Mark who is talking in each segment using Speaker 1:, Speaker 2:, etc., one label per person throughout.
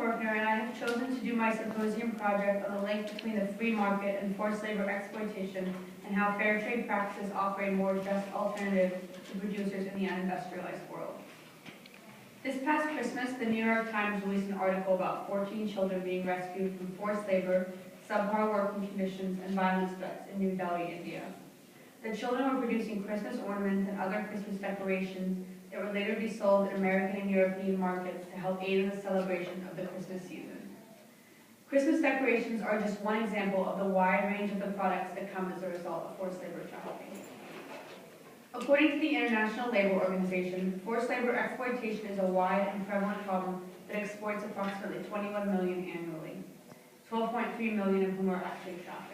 Speaker 1: Faulkner, and I have chosen to do my symposium project on the link between the free market and forced labor exploitation and how fair trade practices offer a more just alternative to producers in the unindustrialized world. This past Christmas, the New York Times released an article about 14 children being rescued from forced labor, subpar working conditions, and violence threats in New Delhi, India. The children were producing Christmas ornaments and other Christmas decorations that would later be sold in American and European markets to help aid in the celebration of the Christmas season. Christmas decorations are just one example of the wide range of the products that come as a result of forced labor trafficking. According to the International Labor Organization, forced labor exploitation is a wide and prevalent problem that exploits approximately 21 million annually, 12.3 million of whom are actually trafficked.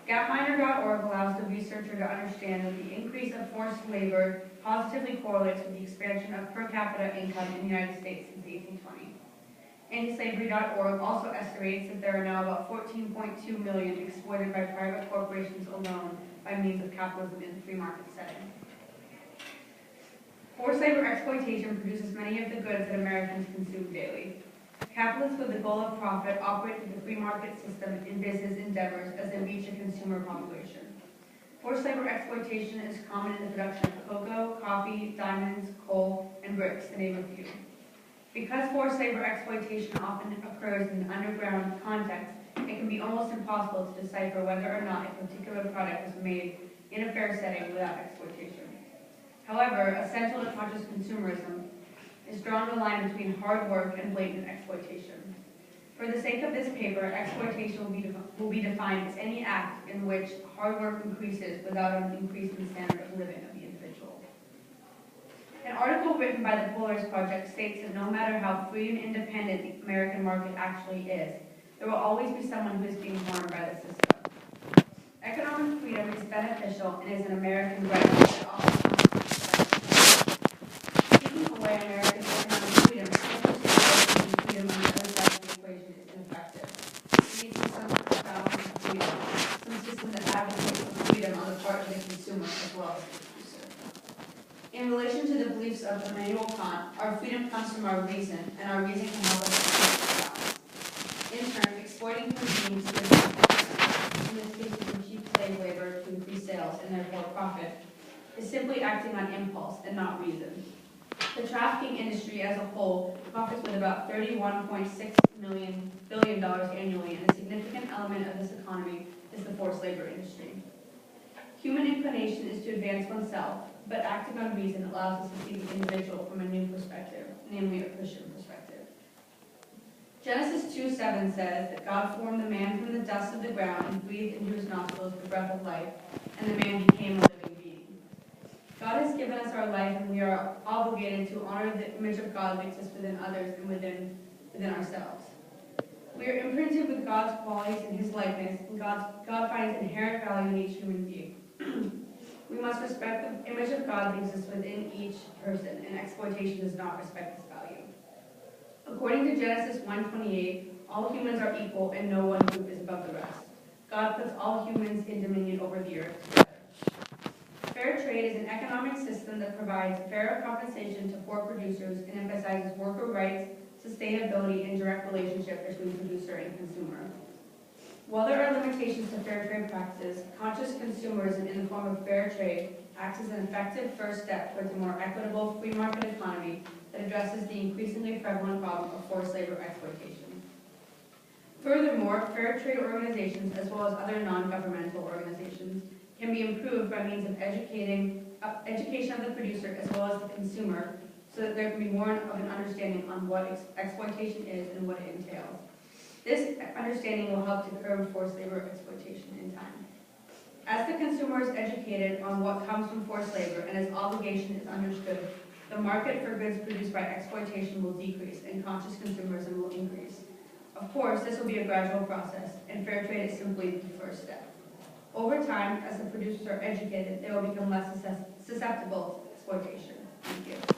Speaker 1: Gapminder.org allows the researcher to understand that the increase of forced labor positively correlates with the expansion of per capita income in the United States since 1820. Antislavery.org also estimates that there are now about 14.2 million exploited by private corporations alone by means of capitalism in the free market setting. Forced labor exploitation produces many of the goods that Americans consume daily. Capitalists with the goal of profit operate through the free market system in business endeavors as they reach a consumer population. Forced labor exploitation is common in the production of cocoa, coffee, diamonds, coal, and bricks, to name a few. Because forced labor exploitation often occurs in an underground context, it can be almost impossible to decipher whether or not a particular product was made in a fair setting without exploitation. However, essential to conscious consumerism is drawing the line between hard work and blatant exploitation. For the sake of this paper, exploitation will be defined as any act in which hard work increases without an increase in the standard of living of the individual. An article written by the Polaris Project states that no matter how free and independent the American market actually is, there will always be someone who is being harmed by the system. Economic freedom is beneficial and is an American right that often taking away American economic freedom, freedom on the other side of the equation is ineffective. We need some balance of freedom, some system that advocates for freedom on the part of the consumer as well as the producer. In relation to the beliefs of Immanuel Kant, our freedom comes from our reason, and our reason can help us to keep balance. In turn, exploiting human beings to in this case using cheap slave labor to increase sales and therefore profit, is simply acting on impulse and not reason. The trafficking industry as a whole profits with about $31.6 billion annually, and a significant element of this economy is the forced labor industry. Human inclination is to advance oneself, but acting on reason allows us to see the individual from a new perspective, namely a Christian perspective. Genesis 2:7 says that God formed the man from the dust of the ground and breathed into his nostrils the breath of life, and the man became a living being. God has given us our life, and we are obligated to honor the image of God that exists within others and within ourselves. We are imprinted with God's qualities and his likeness, and God finds inherent value in each human being. We must respect the image of God that exists within each person, and exploitation does not respect this value. According to Genesis 1:28, all humans are equal and no one group is above the rest. God puts all humans in dominion over the earth together. Fair trade is an economic system that provides fair compensation to poor producers and emphasizes worker rights, sustainability, and direct relationship between producer and consumer. While there are limitations to fair trade practices, conscious consumerism in the form of fair trade acts as an effective first step towards a more equitable free market economy that addresses the increasingly prevalent problem of forced labor exploitation. Furthermore, fair trade organizations, as well as other non-governmental organizations, can be improved by means of education of the producer as well as the consumer, so that there can be more of an understanding on what exploitation is and what it entails. This understanding will help to curb forced labor exploitation in time. As the consumer is educated on what comes from forced labor and as obligation is understood, the market for goods produced by exploitation will decrease and conscious consumerism will increase. Of course, this will be a gradual process, and fair trade is simply the first step. Over time, as the producers are educated, they will become less susceptible to exploitation. Thank you.